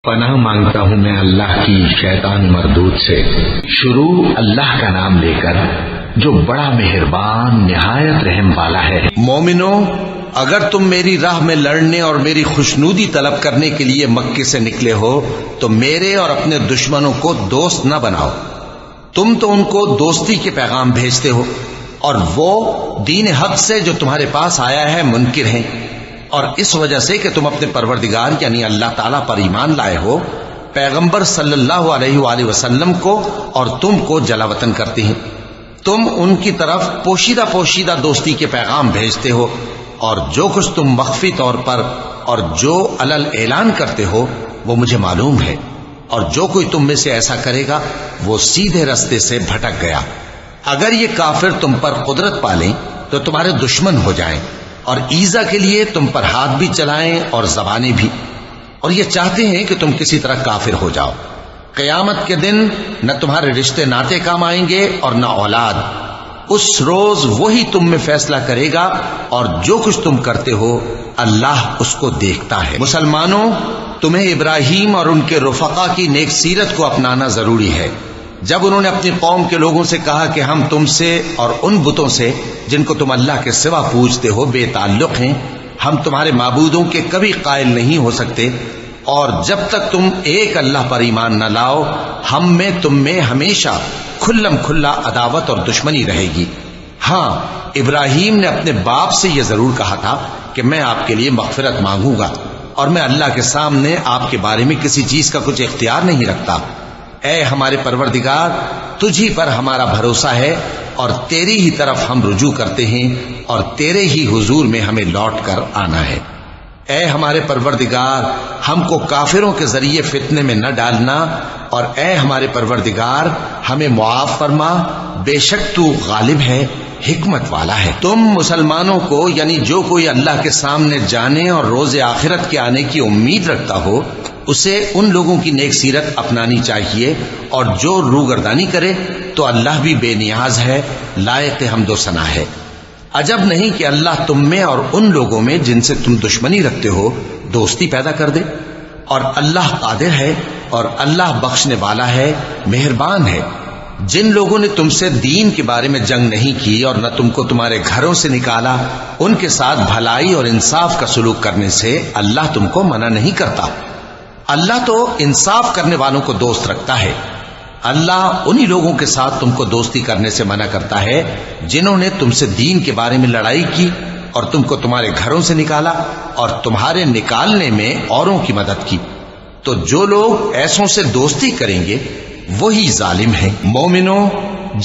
پناہ مانگتا ہوں میں اللہ کی شیطان مردود سے۔ شروع اللہ کا نام لے کر جو بڑا مہربان نہایت رحم والا ہے۔ مومنو، اگر تم میری راہ میں لڑنے اور میری خوشنودی طلب کرنے کے لیے مکے سے نکلے ہو تو میرے اور اپنے دشمنوں کو دوست نہ بناؤ۔ تم تو ان کو دوستی کے پیغام بھیجتے ہو اور وہ دین حق سے جو تمہارے پاس آیا ہے منکر ہیں، اور اس وجہ سے کہ تم اپنے پروردگار یعنی اللہ تعالیٰ پر ایمان لائے ہو، پیغمبر صلی اللہ علیہ وآلہ وسلم کو اور تم کو جلا وطن کرتے ہیں۔ تم ان کی طرف پوشیدہ دوستی کے پیغام بھیجتے ہو، اور جو کچھ تم مخفی طور پر اور جو علل اعلان کرتے ہو وہ مجھے معلوم ہے، اور جو کوئی تم میں سے ایسا کرے گا وہ سیدھے رستے سے بھٹک گیا۔ اگر یہ کافر تم پر قدرت پالیں تو تمہارے دشمن ہو جائیں، اور ایذا کے لیے تم پر ہاتھ بھی چلائیں اور زبانیں بھی، اور یہ چاہتے ہیں کہ تم کسی طرح کافر ہو جاؤ۔ قیامت کے دن نہ تمہارے رشتے ناطے کام آئیں گے اور نہ اولاد۔ اس روز وہی تم میں فیصلہ کرے گا، اور جو کچھ تم کرتے ہو اللہ اس کو دیکھتا ہے۔ مسلمانوں، تمہیں ابراہیم اور ان کے رفقا کی نیک سیرت کو اپنانا ضروری ہے۔ جب انہوں نے اپنی قوم کے لوگوں سے کہا کہ ہم تم سے اور ان بتوں سے جن کو تم اللہ کے سوا پوجتے ہو بے تعلق ہیں، ہم تمہارے معبودوں کے کبھی قائل نہیں ہو سکتے، اور جب تک تم ایک اللہ پر ایمان نہ لاؤ ہم میں تم میں ہمیشہ کھلم کھلا عداوت اور دشمنی رہے گی۔ ہاں، ابراہیم نے اپنے باپ سے یہ ضرور کہا تھا کہ میں آپ کے لیے مغفرت مانگوں گا، اور میں اللہ کے سامنے آپ کے بارے میں کسی چیز کا کچھ اختیار نہیں رکھتا۔ اے ہمارے پروردگار، تجھی پر ہمارا بھروسہ ہے، اور تیری ہی طرف ہم رجوع کرتے ہیں، اور تیرے ہی حضور میں ہمیں لوٹ کر آنا ہے۔ اے ہمارے پروردگار، ہم کو کافروں کے ذریعے فتنے میں نہ ڈالنا، اور اے ہمارے پروردگار ہمیں معاف فرما، بے شک تو غالب ہے، حکمت والا ہے۔ تم مسلمانوں کو یعنی جو کوئی اللہ کے سامنے جانے اور روز آخرت کے آنے کی امید رکھتا ہو اسے ان لوگوں کی نیک سیرت اپنانی چاہیے، اور جو روگردانی کرے تو اللہ بھی بے نیاز ہے، لائق حمد و ثنا ہے۔ عجب نہیں کہ اللہ تم میں اور ان لوگوں میں جن سے تم دشمنی رکھتے ہو دوستی پیدا کر دے، اور اللہ قادر ہے، اور اللہ بخشنے والا ہے، مہربان ہے۔ جن لوگوں نے تم سے دین کے بارے میں جنگ نہیں کی اور نہ تم کو تمہارے گھروں سے نکالا، ان کے ساتھ بھلائی اور انصاف کا سلوک کرنے سے اللہ تم کو منع نہیں کرتا۔ اللہ تو انصاف کرنے والوں کو دوست رکھتا ہے۔ اللہ انہی لوگوں کے ساتھ تم کو دوستی کرنے سے منع کرتا ہے جنہوں نے تم سے دین کے بارے میں لڑائی کی اور تم کو تمہارے گھروں سے نکالا اور تمہارے نکالنے میں اوروں کی مدد کی۔ تو جو لوگ ایسوں سے دوستی کریں گے وہی ظالم ہیں۔ مومنوں،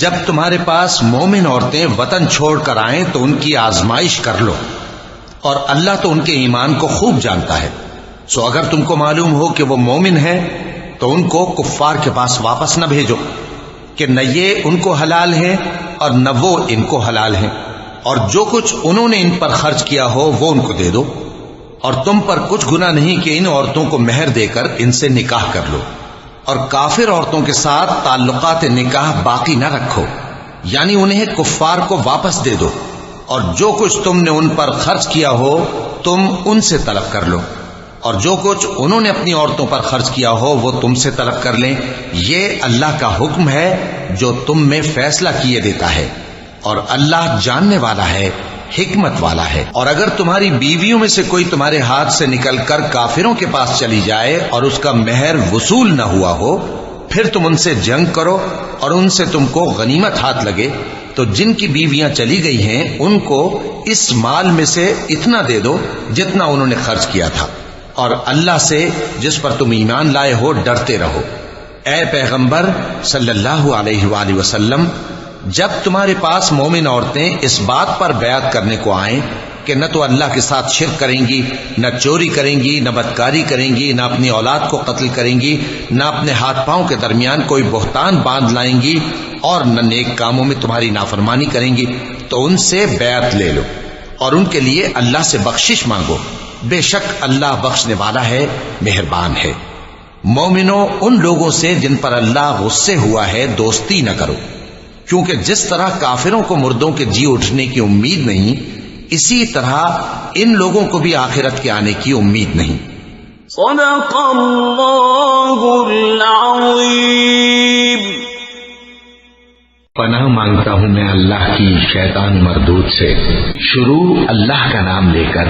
جب تمہارے پاس مومن عورتیں وطن چھوڑ کر آئیں تو ان کی آزمائش کر لو، اور اللہ تو ان کے ایمان کو خوب جانتا ہے۔ سو اگر تم کو معلوم ہو کہ وہ مومن ہیں تو ان کو کفار کے پاس واپس نہ بھیجو کہ نہ یہ ان کو حلال ہیں اور نہ وہ ان کو حلال ہیں، اور جو کچھ انہوں نے ان پر خرچ کیا ہو وہ ان کو دے دو، اور تم پر کچھ گناہ نہیں کہ ان عورتوں کو مہر دے کر ان سے نکاح کر لو، اور کافر عورتوں کے ساتھ تعلقات نکاح باقی نہ رکھو، یعنی انہیں کفار کو واپس دے دو، اور جو کچھ تم نے ان پر خرچ کیا ہو تم ان سے طلب کر لو، اور جو کچھ انہوں نے اپنی عورتوں پر خرچ کیا ہو وہ تم سے طلب کر لیں۔ یہ اللہ کا حکم ہے جو تم میں فیصلہ کیے دیتا ہے، اور اللہ جاننے والا ہے، حکمت والا ہے۔ اور اگر تمہاری بیویوں میں سے کوئی تمہارے ہاتھ سے نکل کر کافروں کے پاس چلی جائے اور اس کا مہر وصول نہ ہوا ہو، پھر تم ان سے جنگ کرو اور ان سے تم کو غنیمت ہاتھ لگے، تو جن کی بیویاں چلی گئی ہیں ان کو اس مال میں سے اتنا دے دو جتنا انہوں نے خرچ کیا تھا، اور اللہ سے جس پر تم ایمان لائے ہو ڈرتے رہو۔ اے پیغمبر صلی اللہ علیہ وآلہ وسلم، جب تمہارے پاس مومن عورتیں اس بات پر بیعت کرنے کو آئیں کہ نہ تو اللہ کے ساتھ شرک کریں گی، نہ چوری کریں گی، نہ بدکاری کریں گی، نہ اپنی اولاد کو قتل کریں گی، نہ اپنے ہاتھ پاؤں کے درمیان کوئی بہتان باندھ لائیں گی، اور نہ نیک کاموں میں تمہاری نافرمانی کریں گی، تو ان سے بیعت لے لو اور ان کے لیے اللہ سے بخشش مانگو، بے شک اللہ بخشنے والا ہے، مہربان ہے۔ مومنوں، ان لوگوں سے جن پر اللہ غصے ہوا ہے دوستی نہ کرو، کیونکہ جس طرح کافروں کو مردوں کے جی اٹھنے کی امید نہیں، اسی طرح ان لوگوں کو بھی آخرت کے آنے کی امید نہیں۔ صدق اللہ العظیم۔ پناہ مانگتا ہوں میں اللہ کی شیطان مردود سے۔ شروع اللہ کا نام لے کر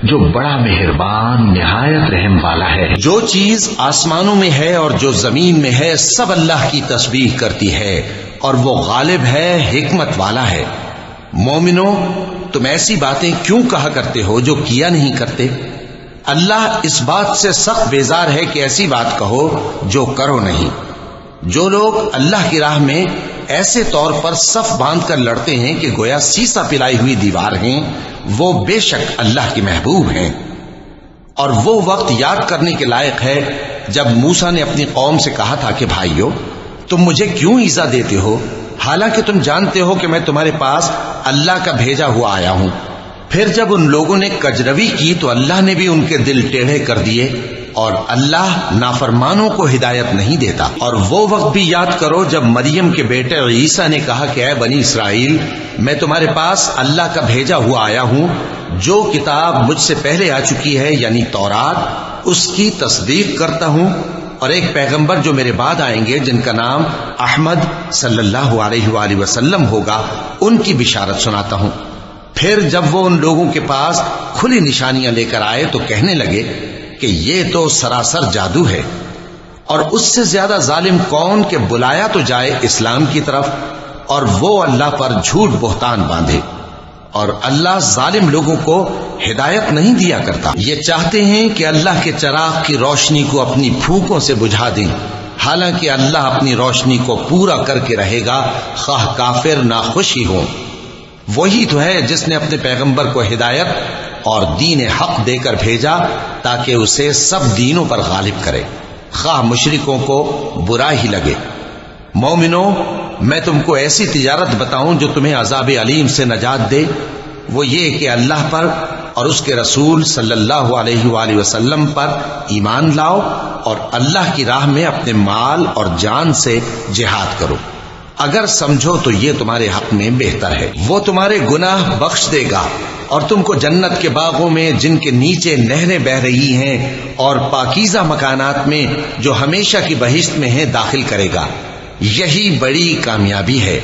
جو بڑا مہربان نہایت رحم والا ہے۔ جو چیز آسمانوں میں ہے اور جو زمین میں ہے سب اللہ کی تسبیح کرتی ہے اور وہ غالب ہے، حکمت والا ہے۔ مومنو، تم ایسی باتیں کیوں کہا کرتے ہو جو کیا نہیں کرتے؟ اللہ اس بات سے سخت بیزار ہے کہ ایسی بات کہو جو کرو نہیں۔ جو لوگ اللہ کی راہ میں ایسے طور پر صف باندھ کر لڑتے ہیں کہ گویا سیسا پلائی ہوئی دیوار ہیں، وہ بے شک اللہ کے محبوب ہیں۔ اور وہ وقت یاد کرنے کے لائق ہے جب موسیٰ نے اپنی قوم سے کہا تھا کہ بھائیو، تم مجھے کیوں ایذا دیتے ہو حالانکہ تم جانتے ہو کہ میں تمہارے پاس اللہ کا بھیجا ہوا آیا ہوں۔ پھر جب ان لوگوں نے کجروی کی تو اللہ نے بھی ان کے دل ٹیڑھے کر دیے، اور اللہ نافرمانوں کو ہدایت نہیں دیتا۔ اور وہ وقت بھی یاد کرو جب مریم کے بیٹے عیسیٰ نے کہا کہ اے بنی اسرائیل، میں تمہارے پاس اللہ کا بھیجا ہوا آیا ہوں، جو کتاب مجھ سے پہلے آ چکی ہے یعنی تورات، اس کی تصدیق کرتا ہوں، اور ایک پیغمبر جو میرے بعد آئیں گے جن کا نام احمد صلی اللہ علیہ وآلہ وسلم ہوگا، ان کی بشارت سناتا ہوں۔ پھر جب وہ ان لوگوں کے پاس کھلی نشانیاں لے کر آئے تو کہنے لگے کہ یہ تو سراسر جادو ہے، اور اس سے زیادہ ظالم کون کہ بلایا تو جائے اسلام کی طرف اور وہ اللہ پر جھوٹ بہتان باندھے۔ اور اللہ ظالم لوگوں کو ہدایت نہیں دیا کرتا۔ یہ چاہتے ہیں کہ اللہ کے چراغ کی روشنی کو اپنی پھونکوں سے بجھا دیں، حالانکہ اللہ اپنی روشنی کو پورا کر کے رہے گا، خواہ کافر ناخوش ہی ہوں۔ وہی تو ہے جس نے اپنے پیغمبر کو ہدایت اور دین حق دے کر بھیجا تاکہ اسے سب دینوں پر غالب کرے، خواہ مشرکوں کو برا ہی لگے۔ مومنو، میں تم کو ایسی تجارت بتاؤں جو تمہیں عذاب علیم سے نجات دے، وہ یہ کہ اللہ پر اور اس کے رسول صلی اللہ علیہ وآلہ وسلم پر ایمان لاؤ اور اللہ کی راہ میں اپنے مال اور جان سے جہاد کرو۔ اگر سمجھو تو یہ تمہارے حق میں بہتر ہے۔ وہ تمہارے گناہ بخش دے گا اور تم کو جنت کے باغوں میں جن کے نیچے نہریں بہ رہی ہیں اور پاکیزہ مکانات میں جو ہمیشہ کی بہشت میں ہیں داخل کرے گا۔ یہی بڑی کامیابی ہے۔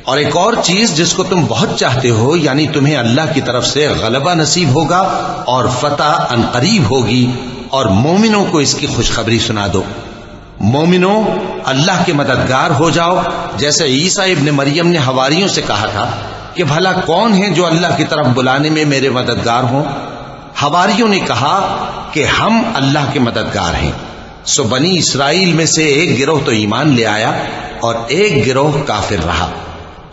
اور ایک اور چیز جس کو تم بہت چاہتے ہو، یعنی تمہیں اللہ کی طرف سے غلبہ نصیب ہوگا اور فتح عنقریب ہوگی، اور مومنوں کو اس کی خوشخبری سنا دو۔ مومنوں، اللہ کے مددگار ہو جاؤ، جیسے عیسیٰ ابن مریم نے حواریوں سے کہا تھا کہ بھلا کون ہیں جو اللہ کی طرف بلانے میں میرے مددگار ہوں؟ حواریوں نے کہا کہ ہم اللہ کے مددگار ہیں۔ سو بنی اسرائیل میں سے ایک گروہ تو ایمان لے آیا اور ایک گروہ کافر رہا۔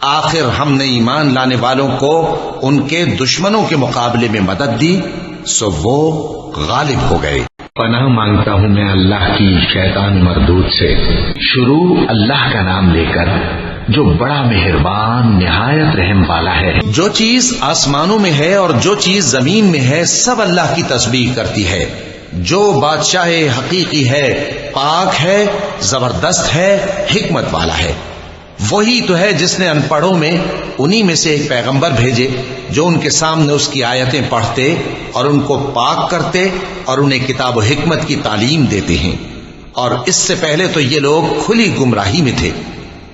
آخر ہم نے ایمان لانے والوں کو ان کے دشمنوں کے مقابلے میں مدد دی، سو وہ غالب ہو گئے۔ پناہ مانگتا ہوں میں اللہ کی شیطان مردود سے۔ شروع اللہ کا نام لے کر جو بڑا مہربان نہایت رحم والا ہے۔ جو چیز آسمانوں میں ہے اور جو چیز زمین میں ہے سب اللہ کی تسبیح کرتی ہے۔ جو بادشاہ حقیقی ہے، پاک ہے، زبردست ہے، حکمت والا ہے۔ وہی تو ہے جس نے ان پڑھوں میں انہی میں سے ایک پیغمبر بھیجے جو ان کے سامنے اس کی آیتیں پڑھتے اور ان کو پاک کرتے اور انہیں کتاب و حکمت کی تعلیم دیتے ہیں۔ اور اس سے پہلے تو یہ لوگ کھلی گمراہی میں تھے،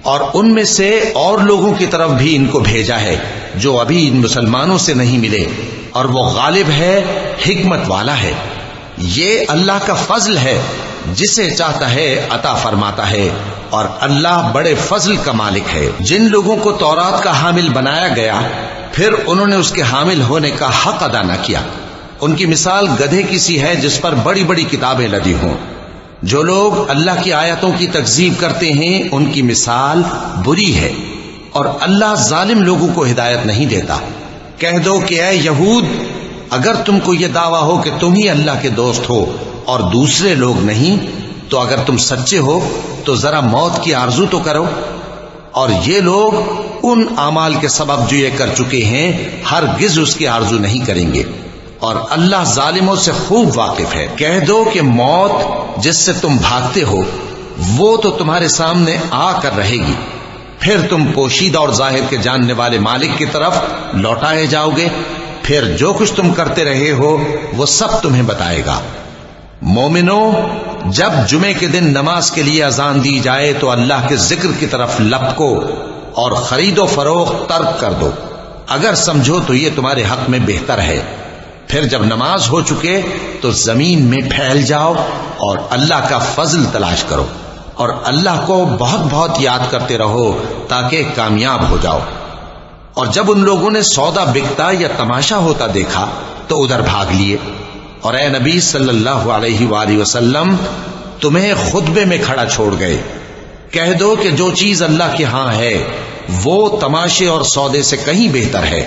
اور ان میں سے اور لوگوں کی طرف بھی ان کو بھیجا ہے جو ابھی ان مسلمانوں سے نہیں ملے، اور وہ غالب ہے، حکمت والا ہے۔ یہ اللہ کا فضل ہے، جسے چاہتا ہے عطا فرماتا ہے، اور اللہ بڑے فضل کا مالک ہے۔ جن لوگوں کو تورات کا حامل بنایا گیا پھر انہوں نے اس کے حامل ہونے کا حق ادا نہ کیا، ان کی مثال گدھے کی سی ہے جس پر بڑی بڑی کتابیں لدی ہوں۔ جو لوگ اللہ کی آیتوں کی تکذیب کرتے ہیں ان کی مثال بری ہے، اور اللہ ظالم لوگوں کو ہدایت نہیں دیتا۔ کہہ دو کہ اے یہود، اگر تم کو یہ دعویٰ ہو کہ تم ہی اللہ کے دوست ہو اور دوسرے لوگ نہیں، تو اگر تم سچے ہو تو ذرا موت کی آرزو تو کرو۔ اور یہ لوگ ان اعمال کے سبب جو یہ کر چکے ہیں ہرگز اس کی آرزو نہیں کریں گے، اور اللہ ظالموں سے خوب واقف ہے۔ کہہ دو کہ موت جس سے تم بھاگتے ہو وہ تو تمہارے سامنے آ کر رہے گی، پھر تم پوشیدہ اور ظاہر کے جاننے والے مالک کی طرف لوٹائے جاؤ گے، پھر جو کچھ تم کرتے رہے ہو وہ سب تمہیں بتائے گا۔ مومنو، جب جمعے کے دن نماز کے لیے اذان دی جائے تو اللہ کے ذکر کی طرف لپکو اور خرید و فروخت ترک کر دو، اگر سمجھو تو یہ تمہارے حق میں بہتر ہے۔ پھر جب نماز ہو چکے تو زمین میں پھیل جاؤ اور اللہ کا فضل تلاش کرو، اور اللہ کو بہت بہت یاد کرتے رہو تاکہ کامیاب ہو جاؤ۔ اور جب ان لوگوں نے سودا بکتا یا تماشا ہوتا دیکھا تو ادھر بھاگ لیے، اور اے نبی صلی اللہ علیہ وآلہ وسلم تمہیں خطبے میں کھڑا چھوڑ گئے۔ کہہ دو کہ جو چیز اللہ کے ہاں ہے وہ تماشے اور سودے سے کہیں بہتر ہے،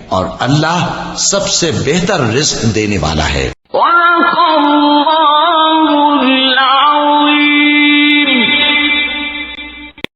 اور اللہ سب سے بہتر رزق دینے والا ہے۔